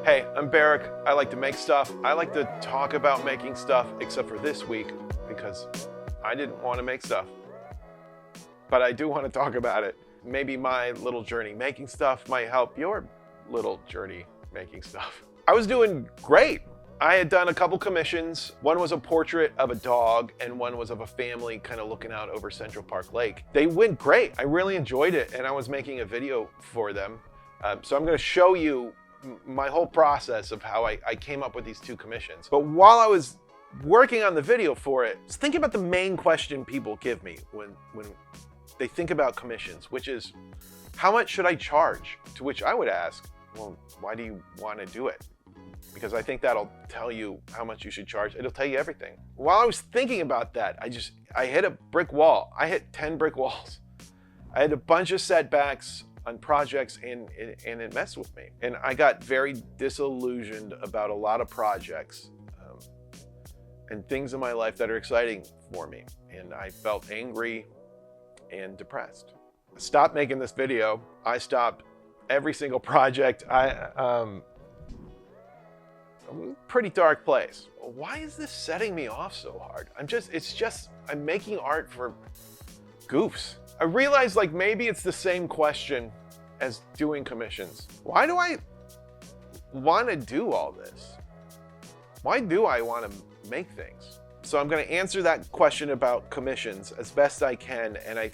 Hey, I'm Barak. I like to make stuff. I like to talk about making stuff, except for this week, because I didn't want to make stuff. But I do want to talk about it. Maybe my little journey making stuff might help your little journey making stuff. I was doing great. I had done a couple commissions. One was a portrait of a dog, and one was of a family kind of looking out over Central Park Lake. They went great. I really enjoyed it, and I was making a video for them. So I'm going to show you my whole process of how I came up with these two commissions. But while I was working on the video for it, I was thinking about the main question people give me when they think about commissions, which is, how much should I charge? To which I would ask, well, why do you want to do it? Because I think that'll tell you how much you should charge. It'll tell you everything. While I was thinking about that, I hit a brick wall. I hit 10 brick walls. I had a bunch of setbacks on projects, and it messed with me. And I got very disillusioned about a lot of projects and things in my life that are exciting for me. And I felt angry and depressed. I stopped making this video. I stopped every single project. I'm in a pretty dark place. Why is this setting me off so hard? I'm making art for goofs. I realized maybe it's the same question as doing commissions. Why do I want to do all this? Why do I want to make things? So I'm going to answer that question about commissions as best I can, and I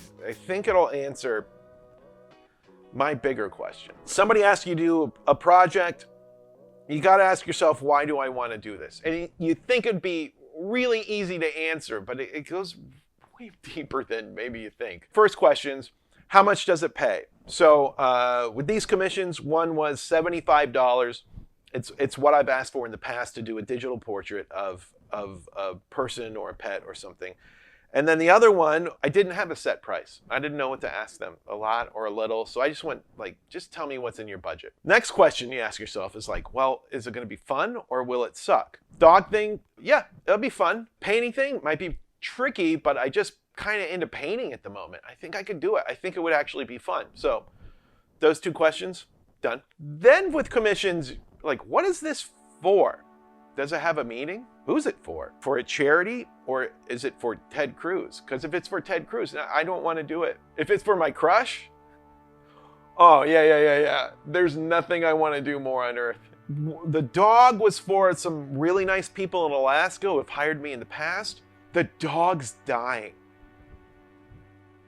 think it'll answer my bigger question. Somebody asks you to do a project, you got to ask yourself, why do I want to do this? And you think it'd be really easy to answer, but it goes way deeper than maybe you think. First questions, how much does it pay? So with these commissions, one was $75. It's what I've asked for in the past to do a digital portrait of a person or a pet or something. And then the other one, I didn't have a set price. I didn't know what to ask them, a lot or a little. So I just went just tell me what's in your budget. Next question you ask yourself is well, is it going to be fun or will it suck? Dog thing, yeah, it'll be fun. Painting thing might be tricky, but I just kind of into painting at the moment. I think I could do it. I think it would actually be fun. So those two questions, done. Then with commissions, what is this for? Does it have a meaning? Who's it for? For a charity, or is it for Ted Cruz? Because if it's for Ted Cruz, I don't want to do it. If it's for my crush, oh, yeah. There's nothing I want to do more on earth. The dog was for some really nice people in Alaska who have hired me in the past. The dog's dying.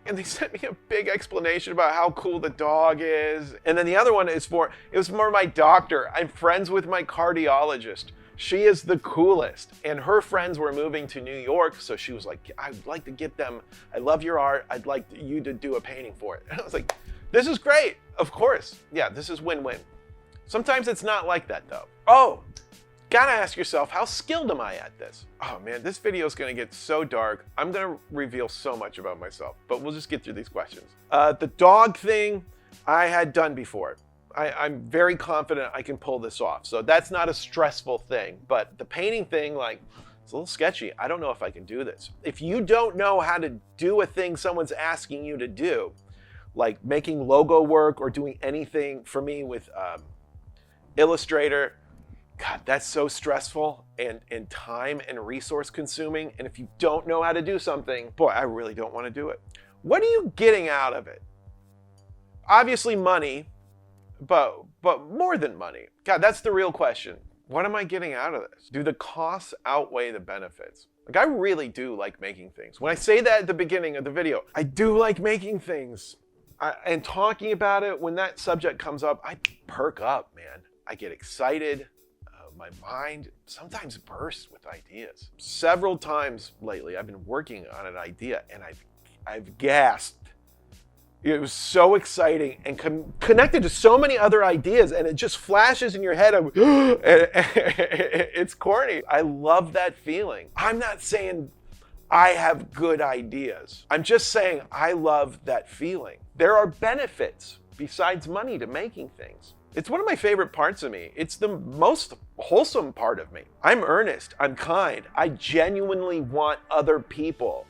And they sent me a big explanation about how cool the dog is. And then the other one it was more my doctor. I'm friends with my cardiologist. She is the coolest. And her friends were moving to New York, so she was like, I'd like to give them, I love your art. I'd like you to do a painting for it. And I was like, this is great. Of course. Yeah, this is win-win. Sometimes it's not like that though. Oh, gotta ask yourself, how skilled am I at this? Oh man, this video is gonna get so dark. I'm gonna reveal so much about myself, but we'll just get through these questions. The dog thing I had done before. I'm very confident I can pull this off. So that's not a stressful thing, but the painting thing, it's a little sketchy. I don't know if I can do this. If you don't know how to do a thing someone's asking you to do, like making logo work or doing anything for me with Illustrator, God, that's so stressful and time and resource consuming. And if you don't know how to do something, boy, I really don't want to do it. What are you getting out of it? Obviously money, but more than money. God, that's the real question. What am I getting out of this? Do the costs outweigh the benefits? I really do like making things. When I say that at the beginning of the video, I do like making things. And talking about it, when that subject comes up, I perk up, man. I get excited. My mind sometimes bursts with ideas. Several times lately, I've been working on an idea and I've gasped. It was so exciting and connected to so many other ideas, and it just flashes in your head. It's corny. I love that feeling. I'm not saying I have good ideas. I'm just saying I love that feeling. There are benefits besides money to making things. It's one of my favorite parts of me. It's the most wholesome part of me. I'm earnest. I'm kind. I genuinely want other people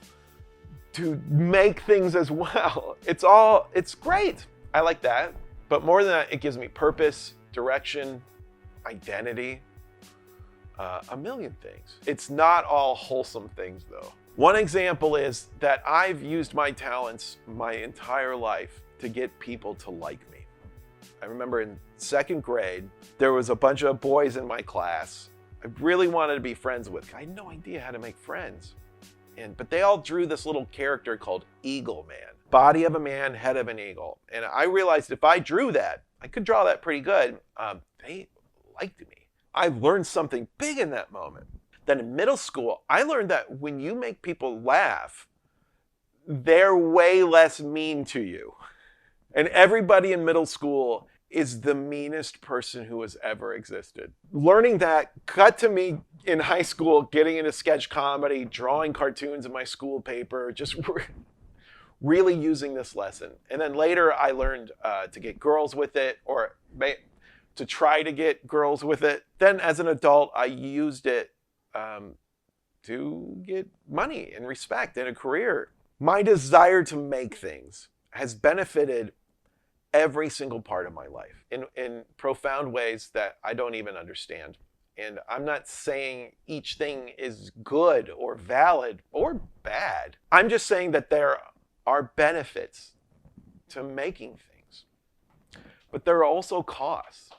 to make things as well. It's great. I like that. But more than that, it gives me purpose, direction, identity, a million things. It's not all wholesome things though. One example is that I've used my talents my entire life to get people to like me. I remember in 2nd grade, there was a bunch of boys in my class I really wanted to be friends with. I had no idea how to make friends. But they all drew this little character called Eagle Man. Body of a man, head of an eagle. And I realized if I drew that, I could draw that pretty good. They liked me. I learned something big in that moment. Then in middle school, I learned that when you make people laugh, they're way less mean to you. And everybody in middle school is the meanest person who has ever existed. Learning that cut to me in high school, getting into sketch comedy, drawing cartoons in my school paper, just really using this lesson. And then later I learned to get girls with it, or to try to get girls with it. Then as an adult, I used it to get money and respect and a career. My desire to make things has benefited every single part of my life in profound ways that I don't even understand. And I'm not saying each thing is good or valid or bad. I'm just saying that there are benefits to making things. But there are also costs.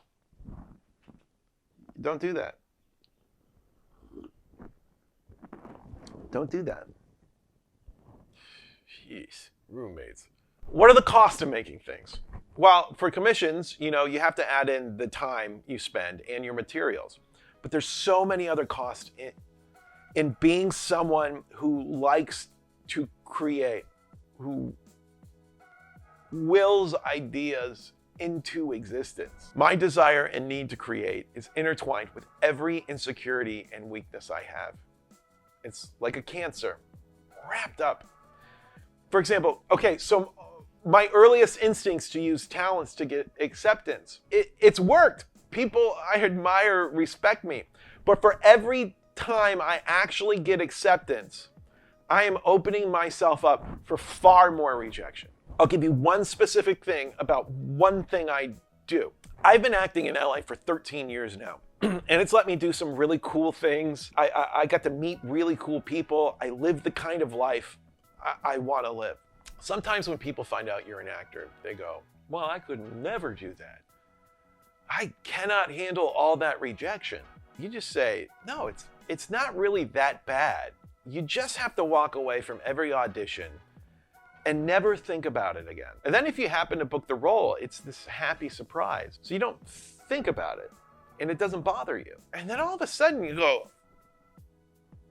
Don't do that. Don't do that. Jeez, roommates. What are the costs of making things? Well, for commissions, you have to add in the time you spend and your materials. But there's so many other costs in being someone who likes to create, who wills ideas into existence. My desire and need to create is intertwined with every insecurity and weakness I have. It's like a cancer wrapped up. For example, so my earliest instincts to use talents to get acceptance, it's worked. People I admire respect me. But for every time I actually get acceptance, I am opening myself up for far more rejection. I'll give you one specific thing about one thing I do. I've been acting in LA for 13 years now. And it's let me do some really cool things. I got to meet really cool people. I live the kind of life I want to live. Sometimes when people find out you're an actor, they go, well, I could never do that. I cannot handle all that rejection. You just say, no, it's not really that bad. You just have to walk away from every audition and never think about it again. And then if you happen to book the role, it's this happy surprise. So you don't think about it and it doesn't bother you. And then all of a sudden you go,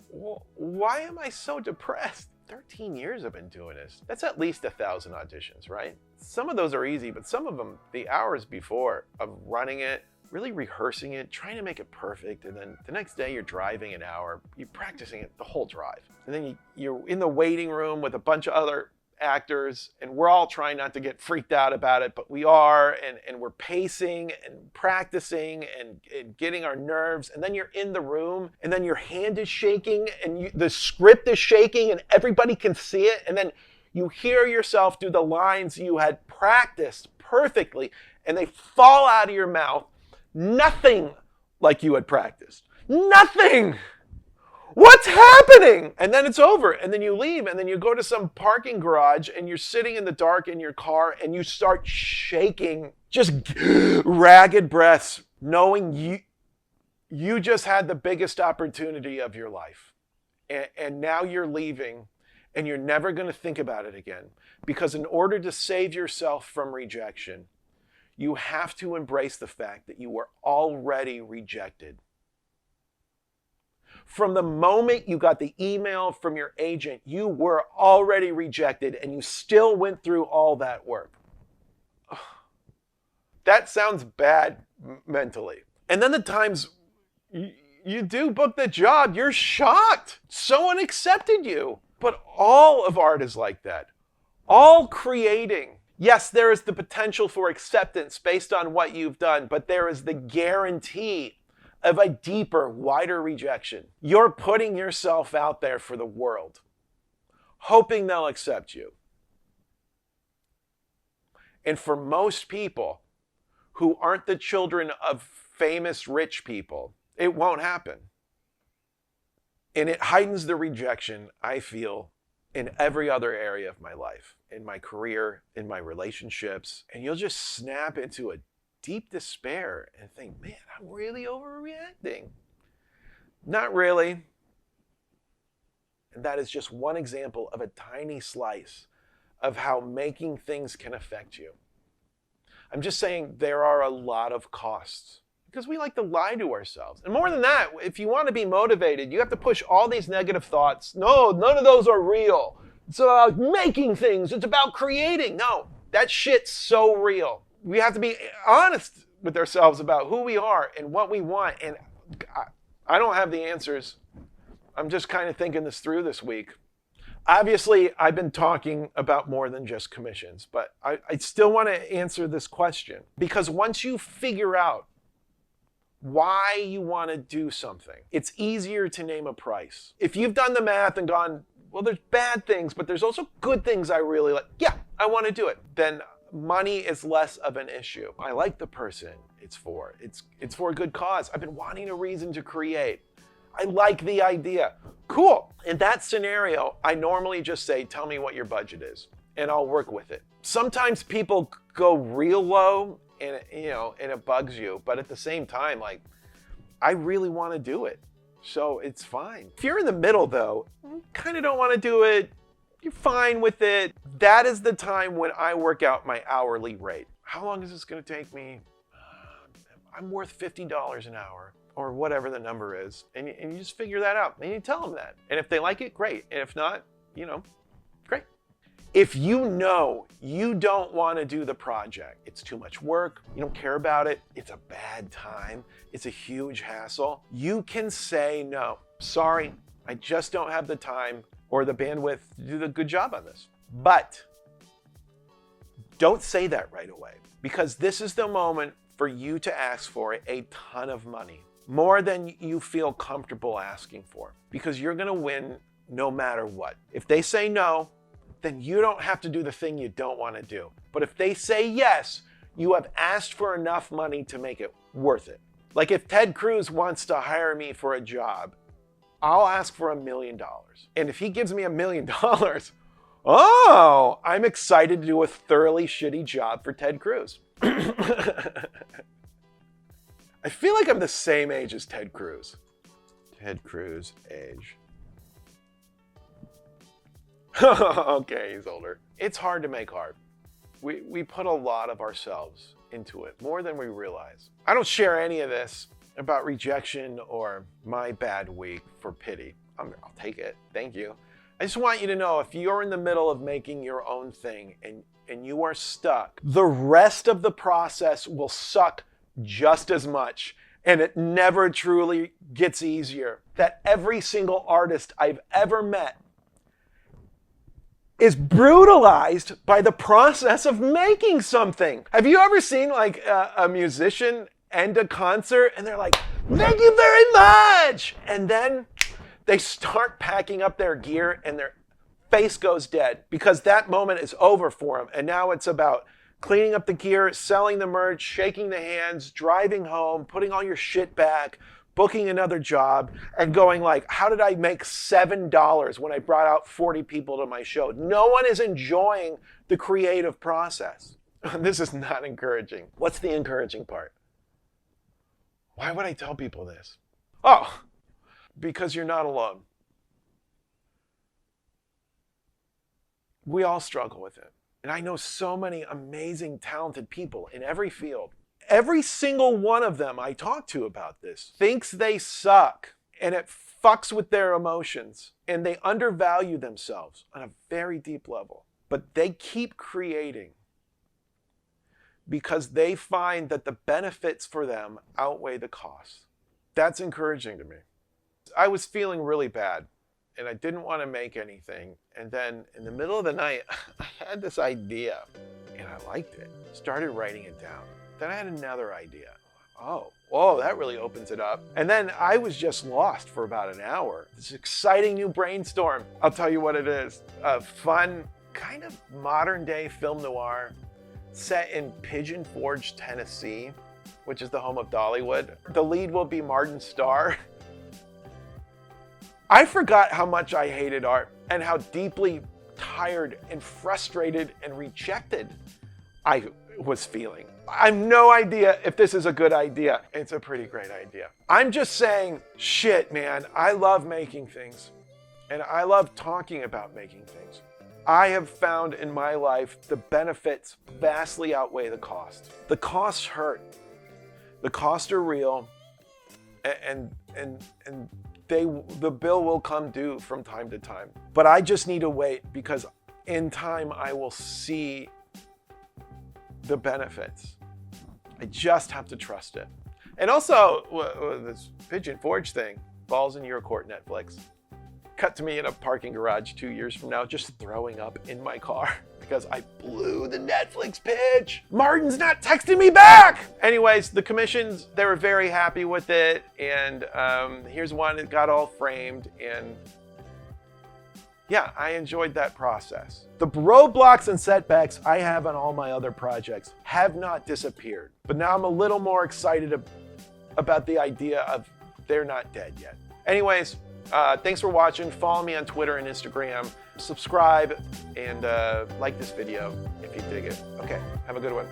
well, why am I so depressed? 13 years I've been doing this. That's at least 1,000 auditions, right? Some of those are easy, but some of them, the hours before of running it, really rehearsing it, trying to make it perfect, and then the next day you're driving an hour, you're practicing it the whole drive. And then you're in the waiting room with a bunch of other actors, and we're all trying not to get freaked out about it, but we are, and we're pacing and practicing and getting our nerves, and then you're in the room, and then your hand is shaking, and the script is shaking, and everybody can see it, and then you hear yourself do the lines you had practiced perfectly, and they fall out of your mouth, nothing like you had practiced. Nothing! What's happening? And then it's over. And then you leave. And then you go to some parking garage and you're sitting in the dark in your car and you start shaking, just ragged breaths, knowing you just had the biggest opportunity of your life. And now you're leaving and you're never going to think about it again. Because in order to save yourself from rejection, you have to embrace the fact that you were already rejected. From the moment you got the email from your agent, you were already rejected and you still went through all that work. That sounds bad mentally. And then the times you do book the job, you're shocked. Someone accepted you. But all of art is like that. All creating. Yes, there is the potential for acceptance based on what you've done, but there is the guarantee of a deeper, wider rejection. You're putting yourself out there for the world, hoping they'll accept you. And for most people who aren't the children of famous rich people. It won't happen. And it heightens the rejection I feel in every other area of my life, in my career, in my relationships. And you'll just snap into a deep despair and think, man, I'm really overreacting. Not really. And that is just one example of a tiny slice of how making things can affect you. I'm just saying there are a lot of costs because we like to lie to ourselves. And more than that, if you want to be motivated, you have to push all these negative thoughts. No, none of those are real. It's about making things. It's about creating. No, that shit's so real. We have to be honest with ourselves about who we are and what we want. And I don't have the answers. I'm just kind of thinking this through this week. Obviously, I've been talking about more than just commissions, but I still want to answer this question. Because once you figure out why you want to do something, it's easier to name a price. If you've done the math and gone, well, there's bad things, but there's also good things I really like. Yeah, I want to do it. Then money is less of an issue. I like the person it's for. It's for a good cause. I've been wanting a reason to create. I like the idea. Cool. In that scenario, I normally just say, tell me what your budget is, and I'll work with it. Sometimes people go real low and it bugs you, but at the same time, like, I really want to do it. So it's fine. If you're in the middle though, you kind of don't want to do it, you're fine with it. That is the time when I work out my hourly rate. How long is this going to take me? I'm worth $50 an hour. Or whatever the number is, and you just figure that out, and you tell them that. And if they like it, great. And if not, great. If you know you don't want to do the project, it's too much work, you don't care about it, it's a bad time, it's a huge hassle, you can say no. Sorry, I just don't have the time or the bandwidth to do the good job on this. But don't say that right away, because this is the moment for you to ask for a ton of money. More than you feel comfortable asking for, because you're going to win no matter what. If they say no, then you don't have to do the thing you don't want to do. But if they say yes, you have asked for enough money to make it worth it. Like if Ted Cruz wants to hire me for a job, I'll ask for $1 million. And if he gives me $1 million, oh, I'm excited to do a thoroughly shitty job for Ted Cruz. I feel like I'm the same age as Ted Cruz. Ted Cruz age. Okay, he's older. It's hard to make art. We put a lot of ourselves into it, more than we realize. I don't share any of this about rejection or my bad week for pity. I'll take it. Thank you. I just want you to know, if you're in the middle of making your own thing and you are stuck, the rest of the process will suck just as much, and it never truly gets easier. That every single artist I've ever met is brutalized by the process of making something. Have you ever seen like a musician end a concert and they're like, thank you very much, and then they start packing up their gear and their face goes dead because that moment is over for them, and now it's about cleaning up the gear, selling the merch, shaking the hands, driving home, putting all your shit back, booking another job, and going like, how did I make $7 when I brought out 40 people to my show? No one is enjoying the creative process. This is not encouraging. What's the encouraging part? Why would I tell people this? Oh, because you're not alone. We all struggle with it. And I know so many amazing, talented people in every field. Every single one of them I talk to about this thinks they suck, and it fucks with their emotions, and they undervalue themselves on a very deep level. But they keep creating because they find that the benefits for them outweigh the costs. That's encouraging to me. I was feeling really bad, and I didn't want to make anything. And then in the middle of the night, I had this idea, and I liked it. Started writing it down. Then I had another idea. Oh, whoa, that really opens it up. And then I was just lost for about an hour. This exciting new brainstorm. I'll tell you what it is. A fun, kind of modern day film noir set in Pigeon Forge, Tennessee. which is the home of Dollywood. The lead will be Martin Starr. I forgot how much I hated art and how deeply tired and frustrated and rejected I was feeling. I have no idea if this is a good idea. It's a pretty great idea. I'm just saying, shit, man, I love making things. And I love talking about making things. I have found in my life the benefits vastly outweigh the cost. The costs hurt. The costs are real. And the bill will come due from time to time. But I just need to wait, because in time I will see the benefits. I just have to trust it. And also, this Pigeon Forge thing, balls in your court, Netflix. Cut to me in a parking garage 2 years from now, just throwing up in my car because I blew the Netflix pitch. Martin's not texting me back. Anyways, the commissions, they were very happy with it. And here's one that got all framed. And yeah, I enjoyed that process. The roadblocks and setbacks I have on all my other projects have not disappeared. But now I'm a little more excited about the idea of they're not dead yet. Anyways, thanks for watching. Follow me on Twitter and Instagram. Subscribe and like this video if you dig it. Okay, have a good one.